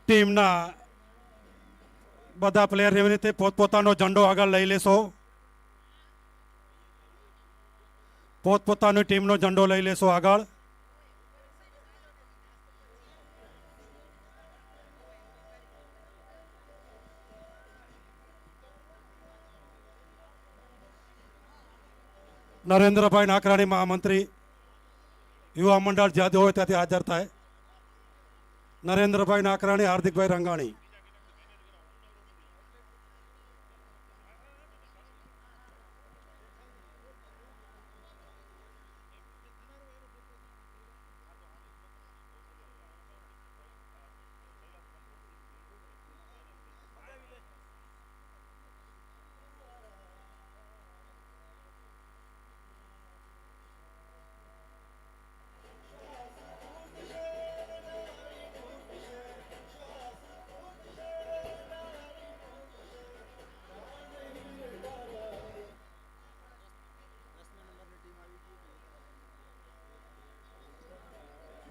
ટીમના બધા પ્લેયર એવી રીતે પોતપોતાનો ઝંડો આગળ લઈ લેશો. પોતપોતાની ટીમનો ઝંડો લઈ લેશો આગળ. નરેન્દ્રભાઈ નાકરાણી મહામંત્રી યુવા મંડળ જ્યાં હોય ત્યાંથી હાજર થાય. નરેન્દ્રભાઈ નાકરાણી, હાર્દિકભાઈ રંગાણી.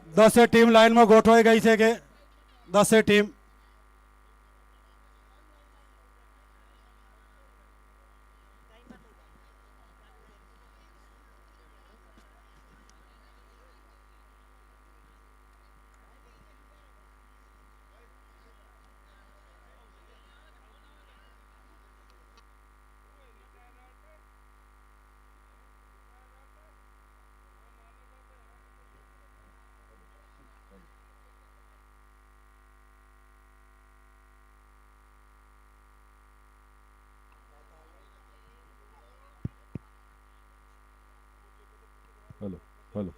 દસે ટીમ લાઈનમાં ગોઠવાઈ ગઈ છે કે દસે team hello hello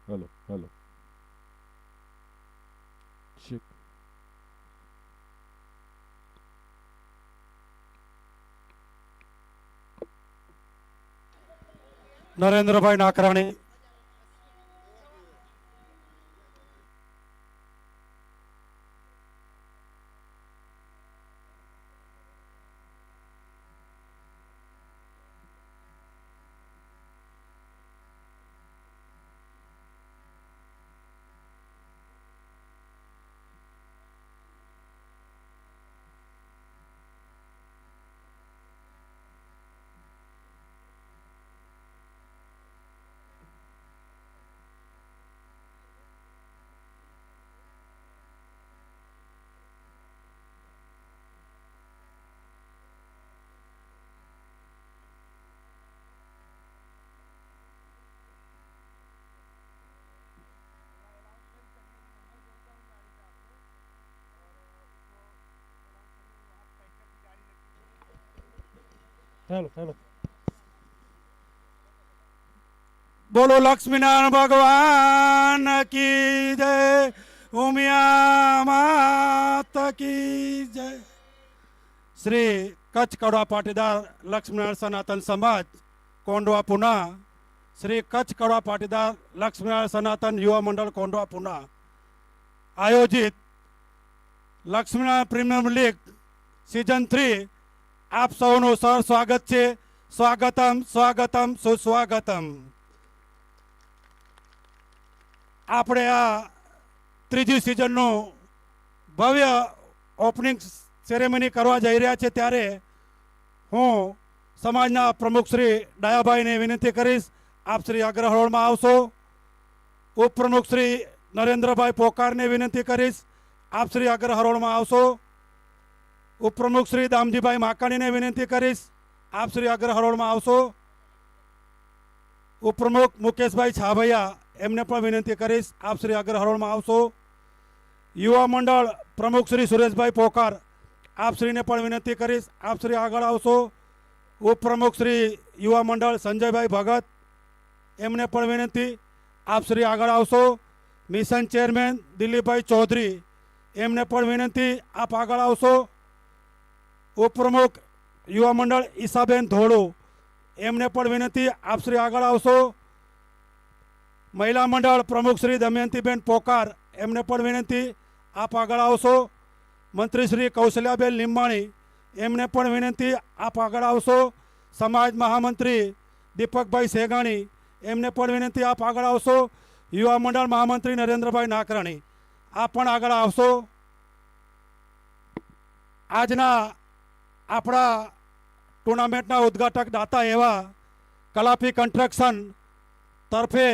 hello hello check Narendrabhai Nakrani. Hello hello બોલો લક્ષ્મીનારાયણ ભગવાન કી જય, ઉમિયા માત કી જય. શ્રી કચ્છ કડવા પાટીદાર લક્ષ્મીનારાયણ સનાતન સમાજ કોંડવા પુના, શ્રી કચ્છ કડવા પાટીદાર લક્ષ્મીનારાયણ સનાતન યુવા મંડળ કોંડવા પુના આયોજિત લક્ષ્મીનારાયણ પ્રીમિયર લીગ સિઝન 3 આપ સૌનું સર સ્વાગત છે. સ્વાગતમ સ્વાગતમ સુસ્વાગતમ. આપણે આ ત્રીજી સિઝનનું ભવ્ય ઓપનિંગ સેરેમની કરવા જઈ રહ્યા છે ત્યારે હું સમાજના પ્રમુખ શ્રી ડાયાભાઈને વિનંતી કરીશ, આપ શ્રી અગ્ર હરોળમાં આવશો. ઉપપ્રમુખ શ્રી નરેન્દ્રભાઈ પોકારને વિનંતી કરીશ, આપ શ્રી અગ્ર હરોળમાં આવશો. ઉપપ્રમુખ શ્રી દામજીભાઈ માકાણીને વિનંતી કરીશ, આપ શ્રી અગ્ર હરોળમાં આવશો. ઉપપ્રમુખ મુકેશભાઈ છાભૈયા એમને પણ વિનંતી કરીશ, આપ શ્રી અગ્ર હરોળમાં આવશો. યુવા મંડળ પ્રમુખ શ્રી સુરેશભાઈ પોકાર, આપ શ્રીને પણ વિનંતી કરીશ, આપ શ્રી આગળ આવશો. ઉપપ્રમુખ શ્રી યુવા મંડળ સંજયભાઈ ભગત એમને પણ વિનંતી, આપ શ્રી આગળ આવશો. મિશન ચેરમેન દિલીપભાઈ ચૌધરી એમને પણ વિનંતી, આપ આગળ આવશો. ઉપપ્રમુખ યુવા મંડળ ઈસાબેન ધોળો એમને પણ વિનંતી, આપ શ્રી આગળ આવશો. મહિલા મંડળ પ્રમુખ શ્રી દમયંતીબેન પોકાર એમને પણ વિનંતી, આપ આગળ આવશો. મંત્રી શ્રી કૌશલ્યાબેન લીંબાણી એમને પણ વિનંતી, આપ આગળ આવશો. સમાજ મહામંત્રી દીપકભાઈ સેગાણી એમને પણ વિનંતી, આપ આગળ આવશો. યુવા મંડળ મહામંત્રી નરેન્દ્રભાઈ નાકરાણી આપ પણ આગળ આવશો. આજના આપણા ટુર્નામેન્ટના ઉદ્ઘાટક દાતા એવા કલાપી કન્સ્ટ્રક્શન તરફે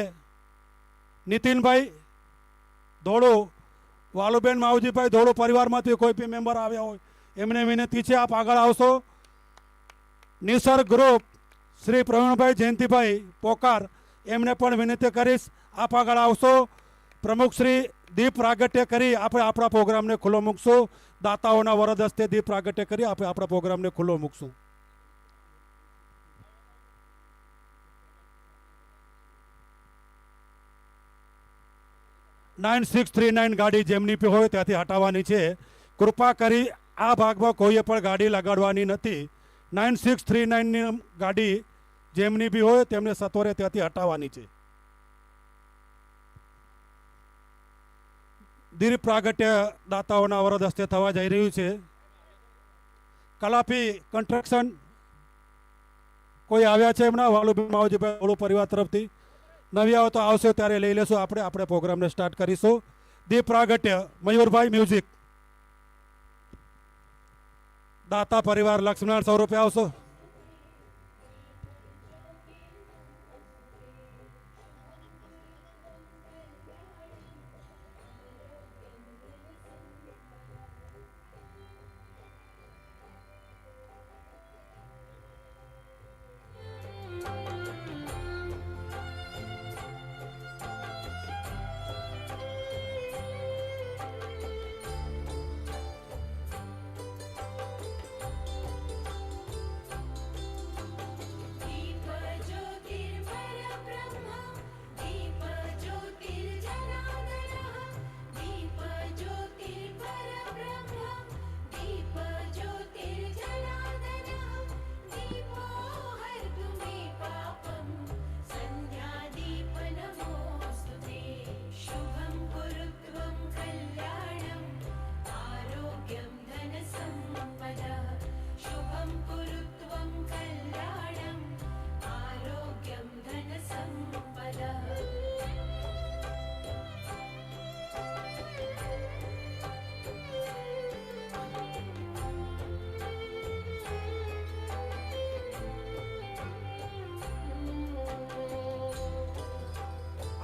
નીતિનભાઈ ધોળો, વાલુબેન માવજીભાઈ ધોળો પરિવારમાંથી કોઈ બી મેમ્બર આવ્યા હોય એમને વિનંતી છે આપ આગળ આવશો. નિસર્ગ ગ્રુપ શ્રી પ્રવીણભાઈ જયંતિભાઈ પોકાર એમને પણ વિનંતી કરીશ આપ આગળ આવશો. પ્રમુખ શ્રી દીપ પ્રાગટ્ય કરી આપણે આપણા પ્રોગ્રામને ખુલ્લો મૂકશું. દાતાઓના વરદ હસ્તે દીપ પ્રાગટ્ય કરી આપણે આપણા પ્રોગ્રામને ખુલ્લો મૂકશું. (9639) ગાડી જેમની પે હોય ત્યાંથી હટાવવાની છે. કૃપા કરી આ ભાગમાં કોઈએ પણ ગાડી લગાડવાની નથી. 9639ની ગાડી જેમની બી હોય તેમને સત્વરે ત્યાંથી હટાવવાની છે. દીપ પ્રાગટ્ય દાતાઓના વરદ હસ્તે થવા જઈ રહ્યું છે. કલાપી કન્સ્ટ્રક્શન કોઈ આવ્યા છે એમના? વાલુભાઈ માવજીભાઈ ઓળો પરિવાર તરફથી નવી આવો તો આવશે ત્યારે લઈ લેશું. આપણે પ્રોગ્રામને સ્ટાર્ટ કરીશું. દીપ પ્રાગટ્ય મયુરભાઈ મ્યુઝિક. દાતા પરિવાર લક્ષ્મણ 100 રૂપિયા આવશો.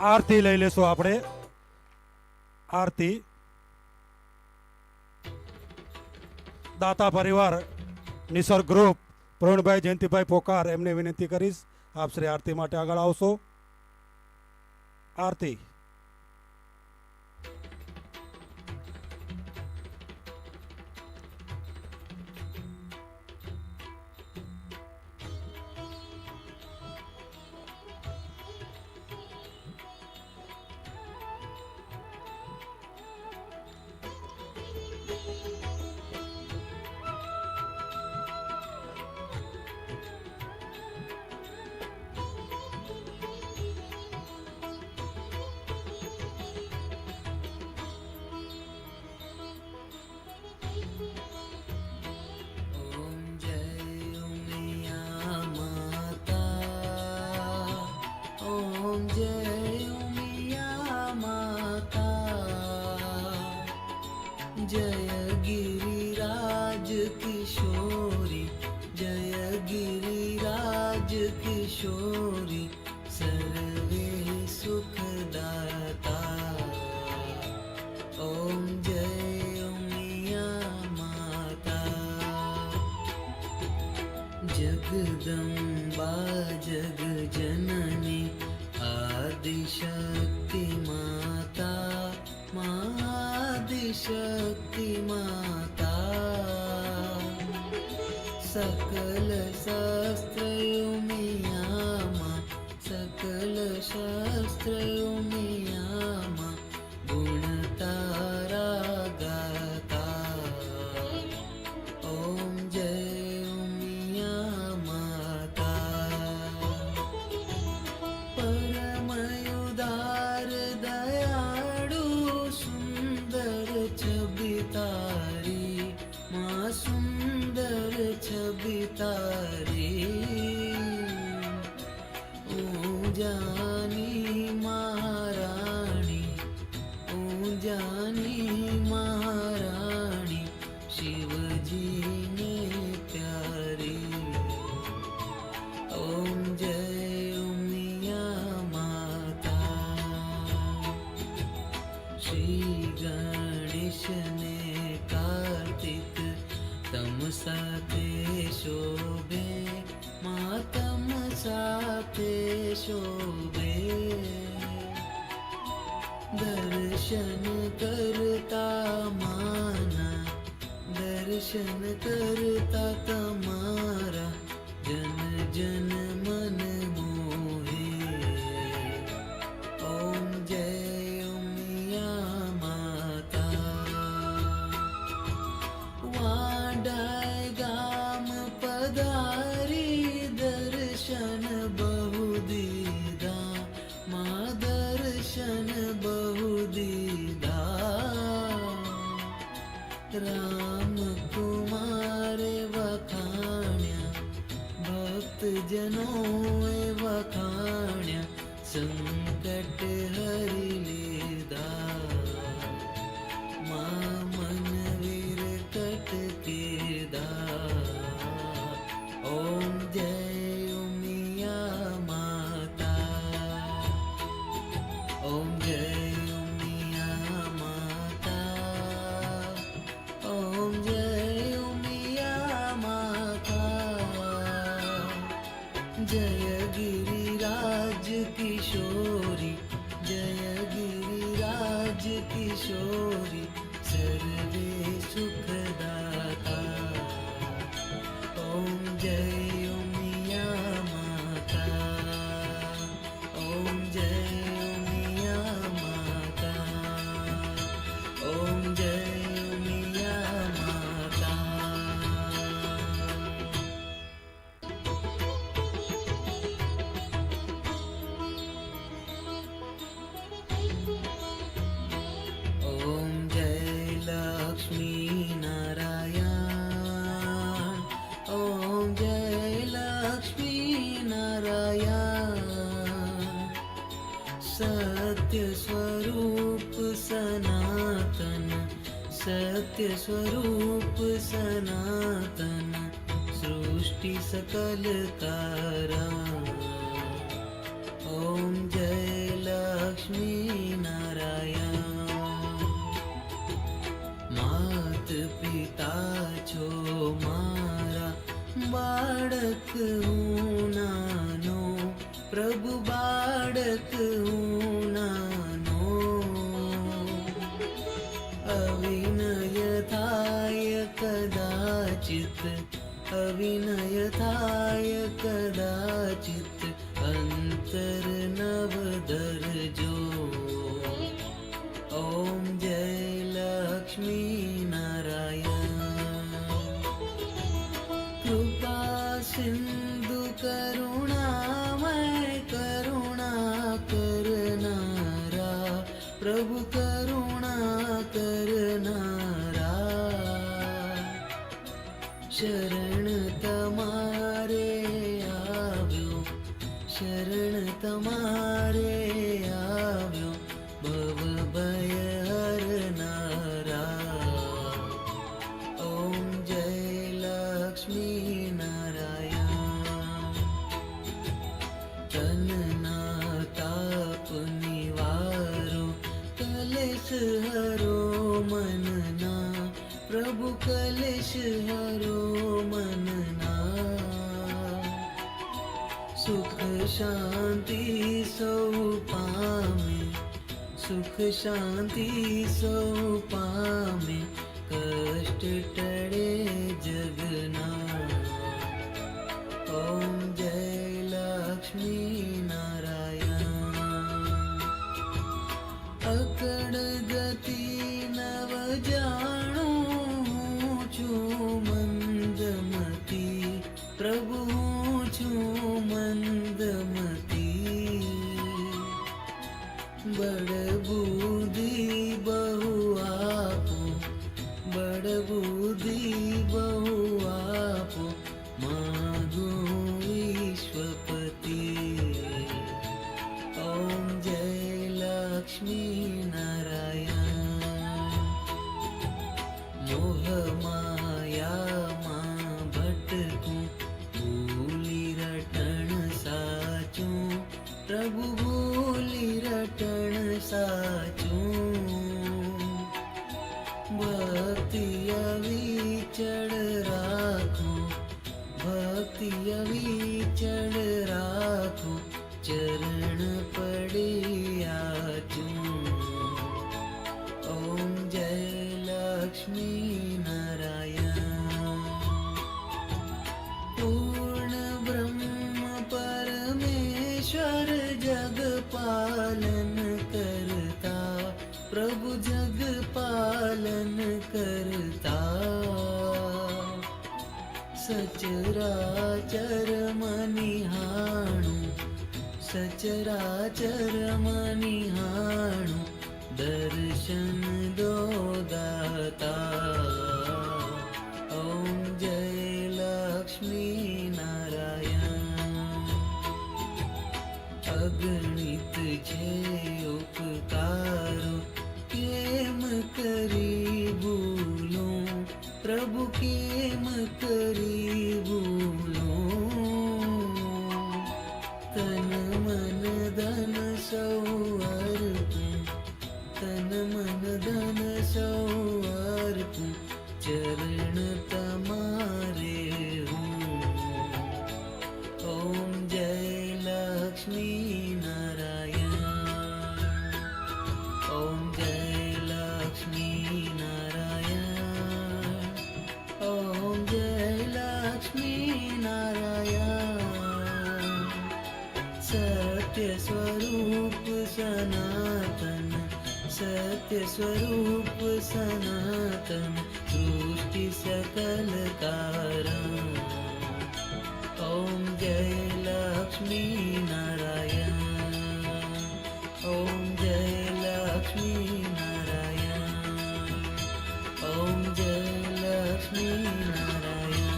આરતી લઈ લેશું આપણે. આરતી દાતા પરિવાર નિસર્ગ ગ્રુપ પ્રવીણભાઈ જયંતિભાઈ પોકાર એમને વિનંતી કરીશ આપ શ્રી આરતી માટે આગળ આવશો. આરતી जय गिरिराज किशोरी, जय गिरिराज किशोरी, सर्वे सुखदाता। ओम जय उमिया माता, जगदम्बा जग जननी आदिशक्ति माता, आदिशक्ति माता। सकल शास्त्र उमियामा, सकल शास्त्र उमियामा, गुण तारा गाता। ओम जय उमिया माता। परमयुदार दयाळु सुंदर छवि तारी, माँ सुंदर छवि तारी। ऊंजानी महाराणी, ऊंजानी महाराणी, शिवजी દર્શન કરતા માના દર્શન કરતા તમારા જન જન મન મોહે ઓમ જય ઉમિયા માતા વાડાય ગામ પધારી દર્શન બહુ દીધા મા દર્શન બહુ દીધા રામ કુમારે વખાણ્યા ભક્તજનોએ વખાણ્યા સંકટ હરી લીધા મા મનવીર કટકેદા ઓમ જય ઉમિયા માતા ઓમ જય ઉમિયા માતા ઓમ જય ઉમિયા માતા જય ગિરિરાજ કિશોરી જય ગિરિરાજ કિશોરી સર્વે સુખદાતા ઓમ જય ઉમિયા માતા ઓમ જય ઉમિયા માતા ઓમ જય ઉમિયા માતા ઓમ જય લક્ષ્મી નારાયણ ઓમ જય લક્ષ્મી નારાયણ સત્ય સ્વરૂપ સનાતન સત્ય સ્વરૂપ સનાતન સૃષ્ટિ સકલ કારણ ઓમ જય લક્ષ્મી નારાયણ માત પિતા છો મારા બાળક હું નાનો પ્રભુ બાળક હું નાનો અવિનય થાય કદાચિત અવિનય થાય કદાચિત અંતર નવ દરજો ઓમ જય લક્ષ્મી નારાયણ કૃપા સિંધુ કરુણામય કરુણા કરનારા પ્રભુ કરુણા કરનારા શરણ તમારે આવ્યો શરણ તમારે આવ્યો ભવ ભય હરનારા ઓમ જય લક્ષ્મી નારાયણ તનના તાપ નિવારો કલેશ હરો મનના પ્રભુ કલેશ હરો મનના સુખ શાંતિ સૌ પામે સુખ શાંતિ સૌ પામે કષ્ટ ટળે જગના ઓમ જય લક્ષ્મી નારાયણ અકડ ગતિ નવ જાણું હું છું મંદમતી પ્રભુ હું છું મંદમતી બળ બુદ્ધિ બહુ આપો બળ બુદ્ધિ બહુ આપો માગો વિશ્વપતિ ઓમ જય લક્ષ્મી નારાયણ મોહ માયામાં ભટકું ભૂલી રટણ સાચું પ્રભુ ભૂલી રટણ સાચું ભક્તિ અવિચળ રાખો ભક્તિ અવિચળ રાખો ચરણ પડ્યા ચું ॐ जय लक्ष्मी नारायण पूर्ण ब्रह्म परमेश्वर जग पालन करता प्रभु जग पालन करता सचराचर मनिहाणु सचराचर मनिहाणु दर्शन दो दाता ॐ जय लक्ष्मी नारायण अगणित छे उपकारो केम करी भूलूं प्रभु केम करी भूलूं तन मन धन सौ अर्पूं तन मन धन सौ अर्पूं चरण तमारे हूँ ॐ जय लक्ष्मी नारायण ॐ जय लक्ष्मी नारायण ॐ जय लक्ष्मी नारायण सत्य स्वरूप सनातन सत्य स्वरूप सनातन सृष्टि सकल कारण ॐ जय लक्ष्मी नारायण ॐ जय लक्ष्मी नारायण ॐ जय लक्ष्मी नारायण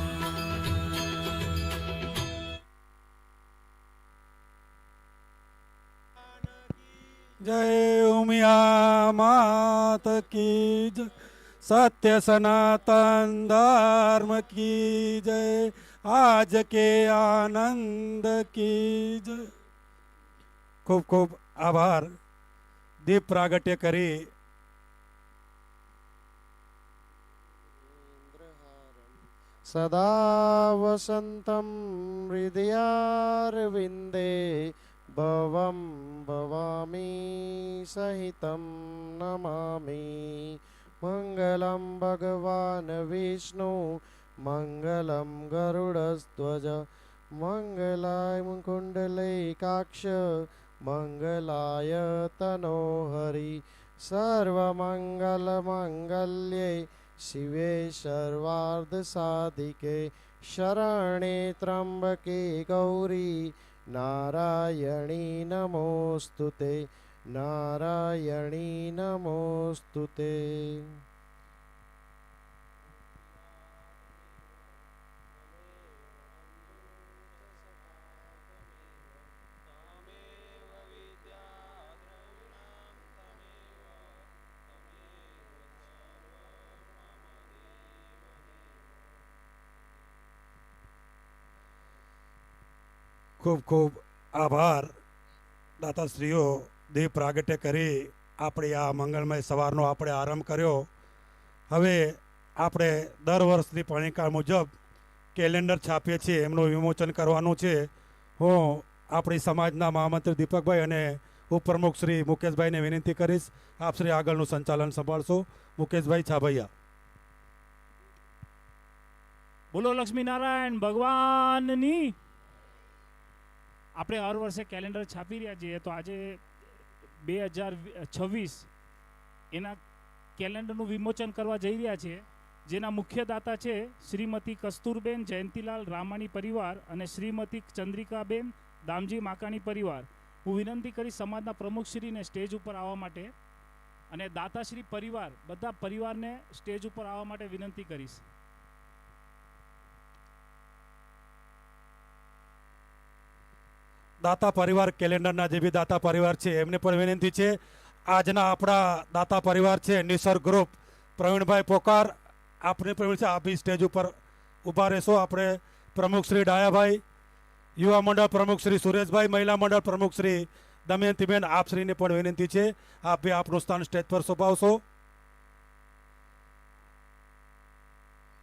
जय उमिया मात की जय सत्य सनातन धर्म की जय आज के आनंद की जय खूब खूब आभार दीप प्रागट्य करी सदा वसन्तं हृदयारविन्दे भवं भवामि सहितं नमामि मङ्गलं भगवान् विष्णु मङ्गलं गरुडध्वज मङ्गलाय मुकुण्डलैकाक्ष मङ्गलाय तनोहरि सर्वमङ्गलमाङ्गल्ये शिवे सर्वार्धसाधिके शरणे त्र्यम्बके गौरी नारायणी नमोस्तुते नारायणी नमोस्तुते ખૂબ ખૂબ આભાર દાતાશ્રીઓ દીપ પ્રાગટ્ય કરી આપણી આ મંગળમય સવારનો આપણે આરંભ કર્યો. હવે આપણે દર વર્ષની પણીકાળ મુજબ કેલેન્ડર છાપીએ છીએ એમનું વિમોચન કરવાનું છે. હું આપણી સમાજના મહામંત્રી દીપકભાઈ અને ઉપપ્રમુખ શ્રી મુકેશભાઈને વિનંતી કરીશ આપ શ્રી આગળનું સંચાલન સંભાળશો. મુકેશભાઈ છાભૈયા. બોલો લક્ષ્મીનારાયણ ભગવાનની. આપણે હર વર્ષે કેલેન્ડર છાપી રહ્યા છીએ, તો આજે 2026 એના કેલેન્ડરનું વિમોચન કરવા જઈ રહ્યા છીએ, જેના મુખ્ય દાતા છે શ્રીમતી કસ્તુરબેન જયંતિલાલ રામાણી પરિવાર અને શ્રીમતી ચંદ્રિકાબેન દામજી માકાણી પરિવાર. હું વિનંતી કરીશ સમાજના પ્રમુખશ્રીને સ્ટેજ ઉપર આવવા માટે અને દાતાશ્રી પરિવાર બધા પરિવારને સ્ટેજ ઉપર આવવા માટે વિનંતી કરીશ. દાતા પરિવાર કેલેન્ડરના જે બી દાતા પરિવાર છે એમને પણ વિનંતી છે. આજના આપણા દાતા પરિવાર છે નિસર્ગ ગ્રુપ પ્રવીણભાઈ પોકાર, આપને પણ છે આપ બી સ્ટેજ ઉપર ઊભા રહેશો. આપણે પ્રમુખ શ્રી ડાયાભાઈ, યુવા મંડળ પ્રમુખ શ્રી સુરેશભાઈ, મહિલા મંડળ પ્રમુખ શ્રી દમયંતીબેન, આપશ્રીને પણ વિનંતી છે આપ બી આપનું સ્થાન સ્ટેજ પર શોભાવશો.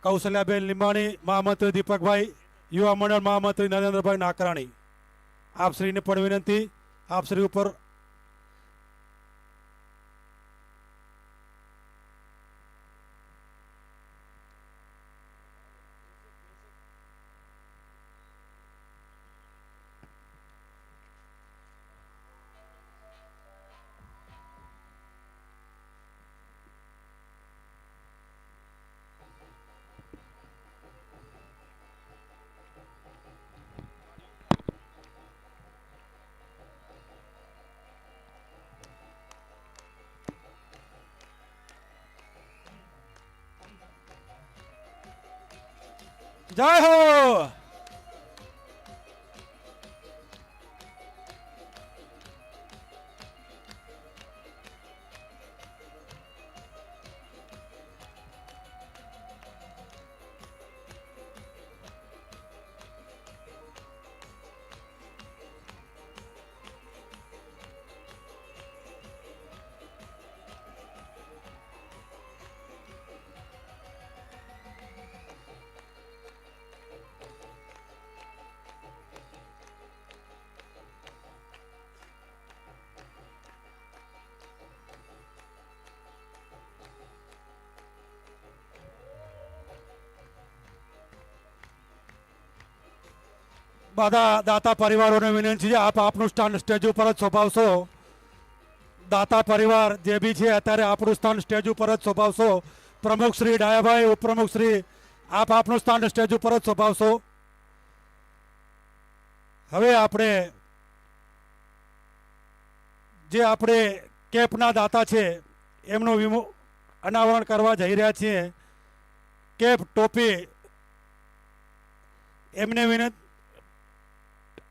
કૌશલ્યાબેન લીંબાણી, મહામંત્રી દીપકભાઈ, યુવા મંડળ મહામંત્રી નરેન્દ્રભાઈ નાકરાણી, આપશ્રીને પણ વિનંતી આપશ્રી ઉપર જય હો. બધા દાતા પરિવારોને વિનંતી છે, આપ આપનું સ્થાન સ્ટેજ ઉપર જ શોભાવશો. દાતા પરિવાર જે બી છે અત્યારે આપણું સ્થાન સ્ટેજ ઉપર જ શોભાવશો. પ્રમુખ શ્રી ડાયાભાઈ, ઉપપ્રમુખ શ્રી, આપ આપનું સ્થાન સ્ટેજ ઉપર જ શોભાવશો. હવે આપણે જે આપણે કેપના દાતા છે એમનું અનાવરણ કરવા જઈ રહ્યા છીએ. કેપ ટોપી એમને વિનંતી,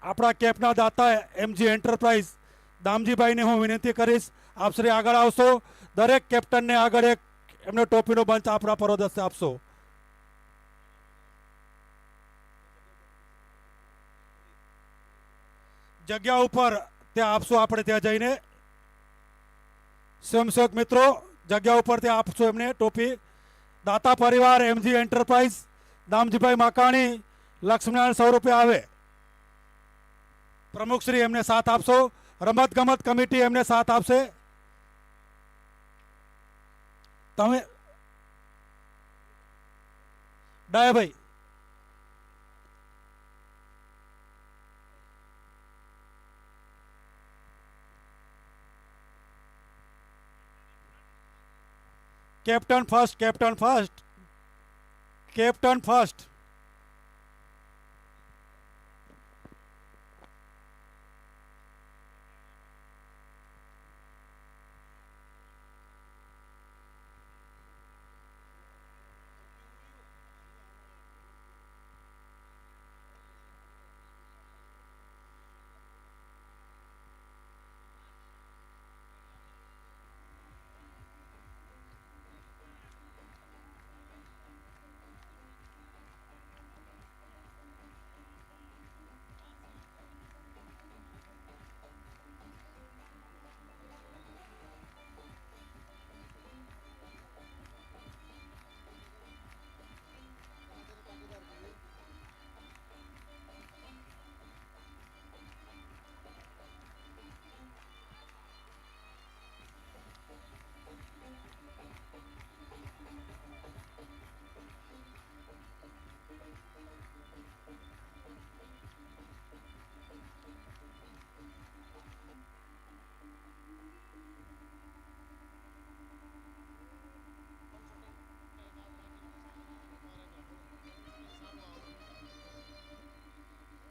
આપણા કેપના દાતા એમજી એન્ટરપ્રાઇઝ દામજીભાઈને હું વિનંતી કરીશ, આપ શ્રી આગળ આવશો. દરેક કેપ્ટનને આગળ એક એમનો ટોપીનો બંચ આપણા પરોદસ્તે આપશો. જગ્યા ઉપર ત્યાં આપશો, આપણે ત્યાં જઈને સ્વયંસેવક મિત્રો જગ્યા ઉપર ત્યાં આપશો એમને ટોપી. દાતા પરિવાર એમજી એન્ટરપ્રાઇઝ દામજીભાઈ માકાણી, લક્ષ્મીનારાયણ 100 રૂપિયા આવે. પ્રમુખ શ્રી એમને સાથ આપશો. રમત ગમત કમિટી એમને સાથ આપશે. તમે Dayabhai, captain first, captain first, captain first.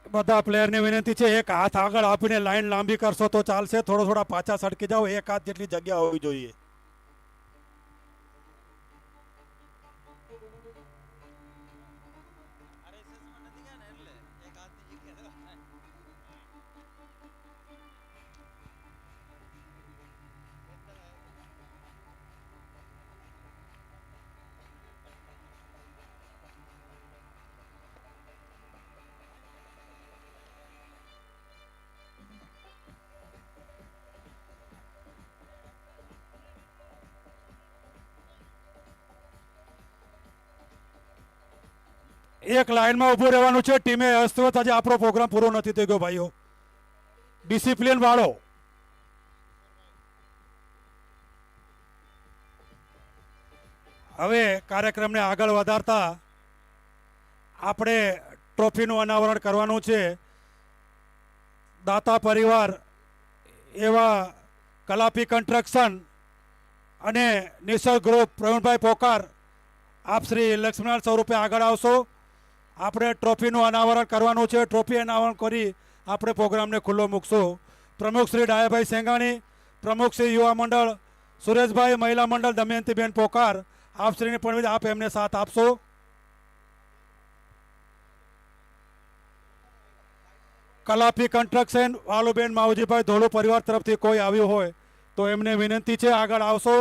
બધા પ્લેયરને વિનંતી છે, એક હાથ આગળ આપીને લાઈન લાંબી કરશો તો ચાલશે. થોડા પાછા સડકી જાઓ, એક હાથ જેટલી જગ્યા હોવી જોઈએ. એક લાઈનમાં ઊભું રહેવાનું છે. ટીમે અસ્તવ્યસ્ત, આજે આપણો પ્રોગ્રામ પૂરો નથી થઈ ગયો ભાઈઓ. ડિસિપ્લિન વાળો. હવે કાર્યક્રમને આગળ વધારતા આપણે ટ્રોફીનું અનાવરણ કરવાનું છે. દાતા પરિવાર એવા કલાપી કન્સ્ટ્રક્શન અને નિસર્ગ ગ્રુપ પ્રવીણભાઈ પોકાર, આપ શ્રી લક્ષ્મીનારાયણ 100 રૂપિયા આગળ આવશો. આપણે ટ્રોફીનું અનાવરણ કરવાનું છે. ટ્રોફી અનાવરણ કરી આપણે પ્રોગ્રામને ખુલ્લો મૂકશું. પ્રમુખ શ્રી ડાયાભાઈ સેંગાણી, પ્રમુખ શ્રી યુવા મંડળ સુરેશભાઈ, મહિલા મંડળ દમયંતીબેન પોકાર, આપ શ્રીને પણ આપ એમને સાથ આપશો. કલાપી કન્સ્ટ્રક્શન વાલુબેન માવજીભાઈ ધોળુ પરિવાર તરફથી કોઈ આવ્યું હોય તો એમને વિનંતી છે આગળ આવશો.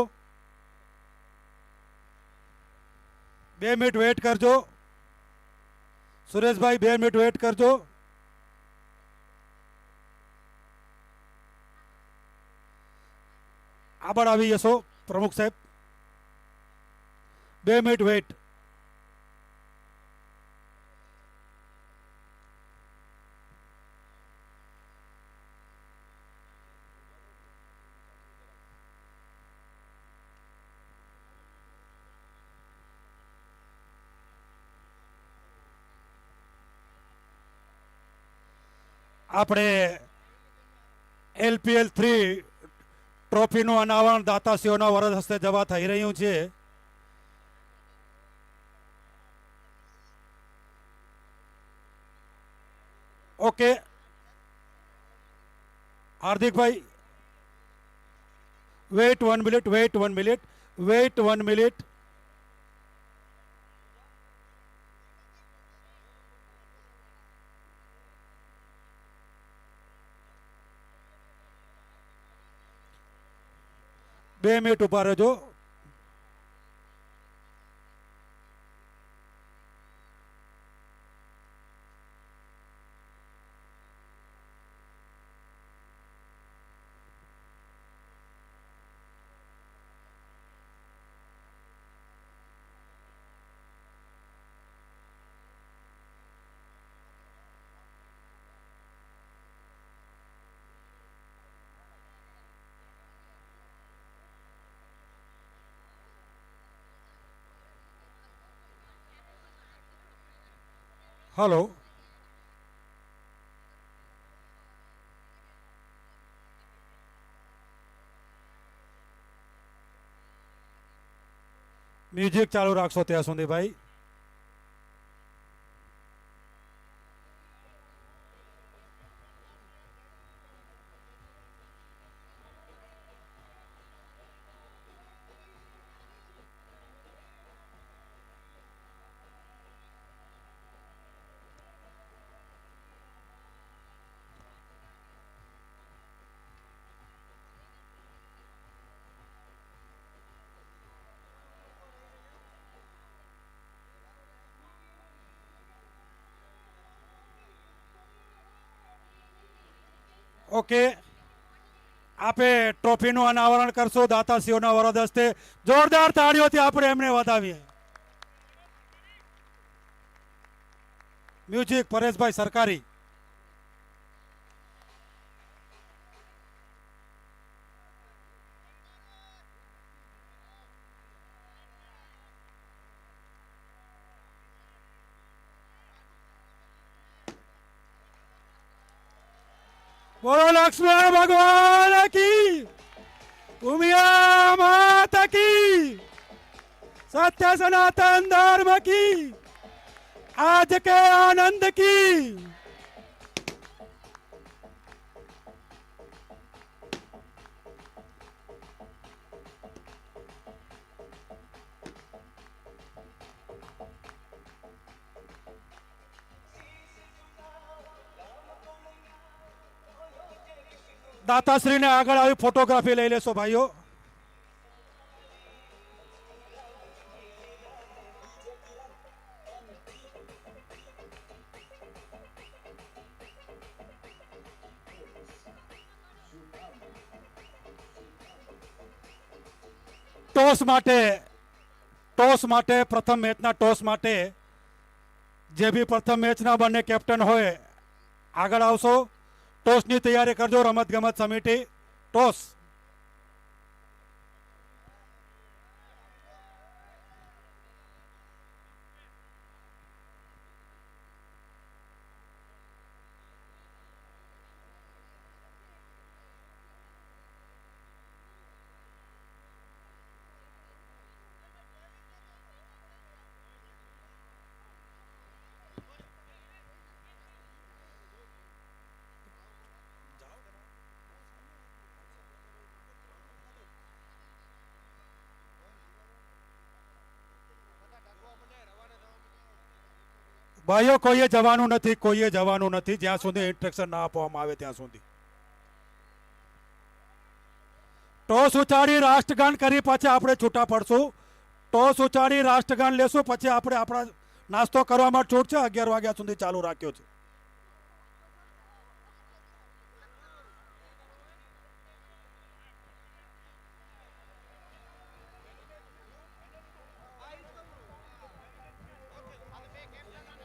2 મિનિટ વેઇટ કરજો. સુરેશભાઈ 2 મિનિટ વેઇટ કરજો. આગળ આવી જશો પ્રમુખ સાહેબ. 2 મિનિટ વેઇટ. આપણે LPL3 ટ્રોફીનું અનાવરણ દાતાશ્રીઓના વરદ હસ્તે જવા થઈ રહ્યું છે. ઓકે હાર્દિકભાઈ wait 1 minute, wait 1 minute, wait 1 minute. બે મિનિટ ઉભા રહેજો. હલો મ્યુઝિક ચાલુ રાખશો ત્યાં સુધી ભાઈ. ઓકે આપે ટ્રોફીનું અનાવરણ કરશો દાતાશ્રીઓના વરદ હસ્તે. જોરદાર તાળીઓથી આપણે એમને વધાવીએ. મ્યુઝિક પરેશભાઈ સરકારી. બોલો લક્ષ્મણ ભગવાન કી, ઉમિયા માતા કી, सत्य सनातन धर्म की, आज के आनंद की. દાતાશ્રી ને આગળ આવી ફોટોગ્રાફી લઈ લેશો ભાઈઓ. ટોસ માટે પ્રથમ મેચના ટોસ માટે જે બી પ્રથમ મેચના બંને કેપ્ટન હોય આગળ આવશો. ટોસની તૈયારી કરજો રમત ગમત સમિતિ. ટોસ ભાઈઓ કોઈએ જવાનું નથી, કોઈએ જવાનું નથી જ્યાં સુધી ઇન્સ્ટ્રક્શન ના આપવામાં આવે ત્યાં સુધી. ટોસ ઉચાડી રાષ્ટ્રગાન કરી પછી આપણે છૂટા પડશું. ટોસ ઉચાડી રાષ્ટ્રગાન લેશું પછી આપણે આપણા નાસ્તો કરવા માટે છૂટ છે. 11 વાગ્યા સુધી ચાલુ રાખ્યો છે.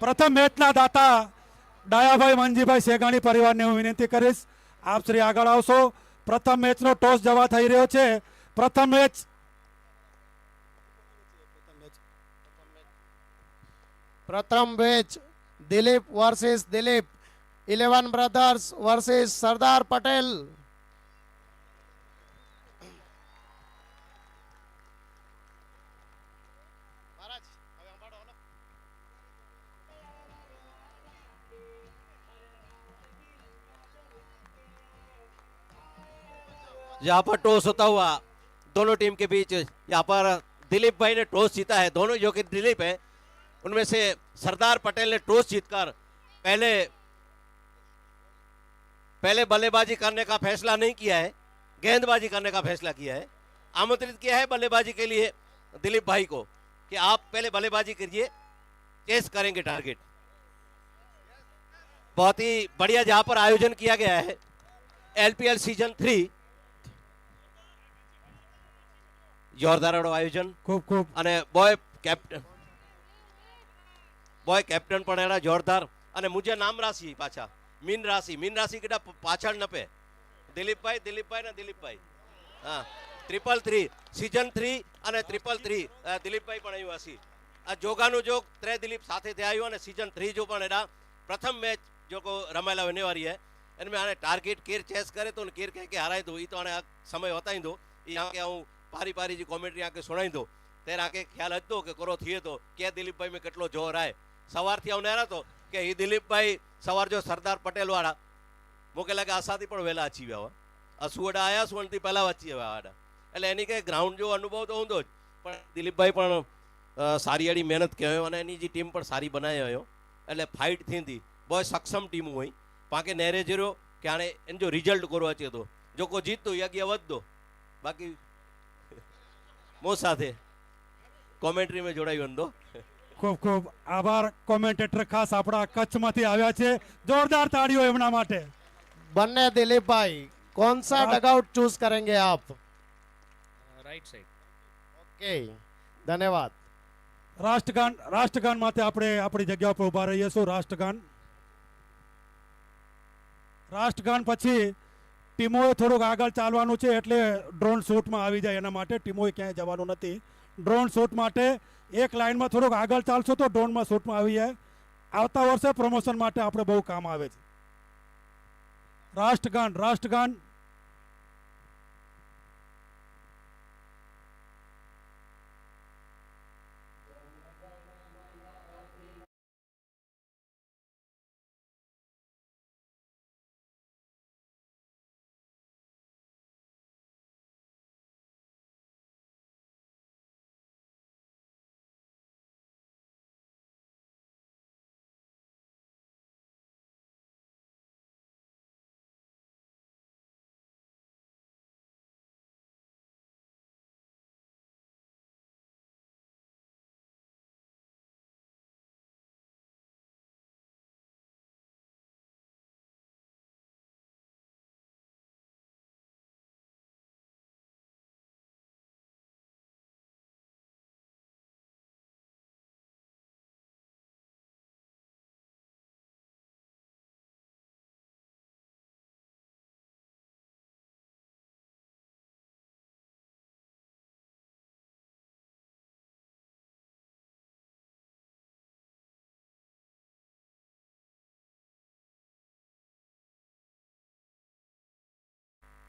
પ્રથમ મેચના દાતા ડાયાભાઈ મનજીભાઈ શેગાણી પરિવારને હું વિનંતી કરીશ, આપ શ્રી આગળ આવશો. પ્રથમ મેચનો ટોસ જવા થઈ રહ્યો છે. પ્રથમ મેચ પ્રથમ match Dilip versus Dilip, 11 brothers versus Sardar Patel. यहाँ पर टॉस होता हुआ दोनों टीम के बीच, यहाँ पर दिलीप भाई ने टॉस जीता है। दोनों जो कि दिलीप है उनमें से सरदार पटेल ने टॉस जीतकर पहले बल्लेबाजी करने का फैसला नहीं किया है, गेंदबाजी करने का फैसला किया है। आमंत्रित किया है बल्लेबाजी के लिए दिलीप भाई को कि आप पहले बल्लेबाजी करिए, चेस करेंगे टारगेट। बहुत ही बढ़िया जहां पर आयोजन किया गया है LPL सीजन 3, જોરદારનો આયોજન. ખૂબ ખૂબ અને બોય કેપ્ટન પણ એના જોરદાર. અને મુજે નામ રાશિ પાછા મીન રાશિ કેટા પાછળ નપે દિલીપભાઈ ને દિલીપભાઈ. હા, 333 सीजन 3 અને 333 દિલીપભાઈ પણ આવ્યું હશે. આ જોગાનું જોગ ત્રે દિલીપ સાથે થયા આવ્યું અને सीजन 3 जो પણ એના પ્રથમ મેચ जो को रमायला होने वाली है इनमें आने टारगेट केर चेस करे तो केर कह के हराई दो, ये तो आने समय होता ही दो. यहाँ के हूँ पारी पारी जी कॉमेंट्री आके सुनाई दो तेरे आके ख्याल हतो कि करो थिए तो क्या दिलीप भाई में કેટલો જોર आए. સવારથી આવને તો કે એ દિલીપભાઈ સવાર જો સરદાર પટેલ વાળા મોકે લાગે આસાથી પણ વહેલા અચી ગયા અસુવડા આયા સુવણથી પહેલા વચ્ચી આવ્યા એટલે એની કે ગ્રાઉન્ડ જો અનુભવ તો ઊંધો જ પણ દિલીપભાઈ પણ સારી એડી મહેનત કહેવાય અને એની જે ટીમ પણ સારી બનાવી આવ્યો એટલે ફાઇટ થીંદી બહુ સક્ષમ ટીમ હોય પાકે નેરે જીરો કે આને એને જો રિઝલ્ટ કરો અચે તો જો કોઈ જીતતો યજ્ઞ વધતો બાકી મો સાથે કોમેન્ટ્રીમાં જોડાયું અંદો. ખૂબ ખૂબ આભાર. કોમેન્ટેટર ખાસ આપણા કચ્છમાંથી આવ્યા છે, જોરદાર તાળીઓ એમના માટે. બંને દિલીપભાઈ, कौन सा डगआउट चूज करेंगे आप? Right side. ओके, धन्यवाद. રાષ્ટ્રગાન માટે આપણે આપણી જગ્યા પર ઊભા રહીએ છીએ. રાષ્ટ્રગાન પછી ટીમોએ થોડુંક આગળ ચાલવાનું છે એટલે ડ્રોન શૂટમાં આવી જાય એના માટે ટીમોએ ક્યાંય જવાનું નથી. ડ્રોન શૂટ માટે એક લાઇનમાં થોડુંક આગળ ચાલશો તો ડ્રોનમાં શૂટમાં આવી જાય. આવતા વર્ષે પ્રમોશન માટે આપણે બહુ કામ આવે છે. રાષ્ટ્રગાન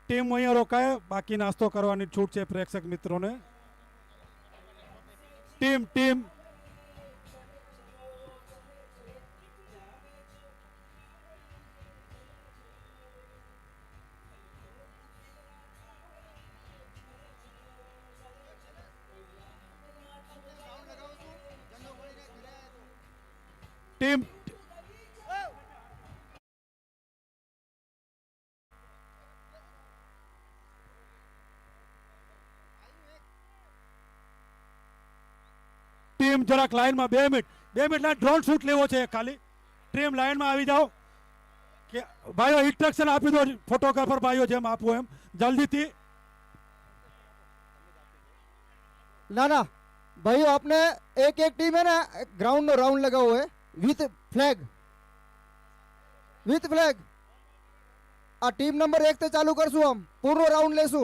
ટીમ અહીંયા રોકાય, બાકી નાસ્તો કરવાની છૂટ છે પ્રેક્ષક મિત્રોને. ટીમ ટીમ ટીમ જરાક લાઈનમાં 2 મિનિટ ડ્રોન શૂટ લેવો છે ખાલી. ટીમ લાઈનમાં આવી જાઓ કે ભાઈઓ ઇન્સ્ટ્રક્શન આપી દો ફોટોગ્રાફર ભાઈઓ જેમ આપવું એમ જલ્દીથી. ना ना भाइयों आपने एक एक टीम है ना ग्राउंड नो राउंड लगा हुआ है विथ फ्लैग आ टीम नंबर 1 ते चालू करसु हम पूरो राउंड लेसु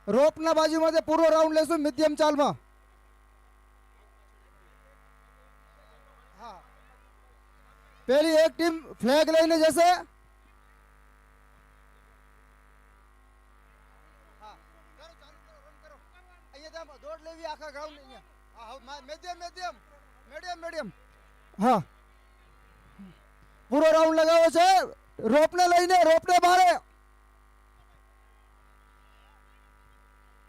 रोप ना बाजू में पूरो राउंड लेसु मीडियम चाल में हाँ पहली एक टीम फ्लैग लईने जैसे दौड़ लेवी आखा ग्राउंड मीडियम हाँ पूरो राउंड लगाओ छे रोपने लईने रोपने बारे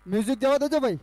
म्यूजिक जवा देजो भाई.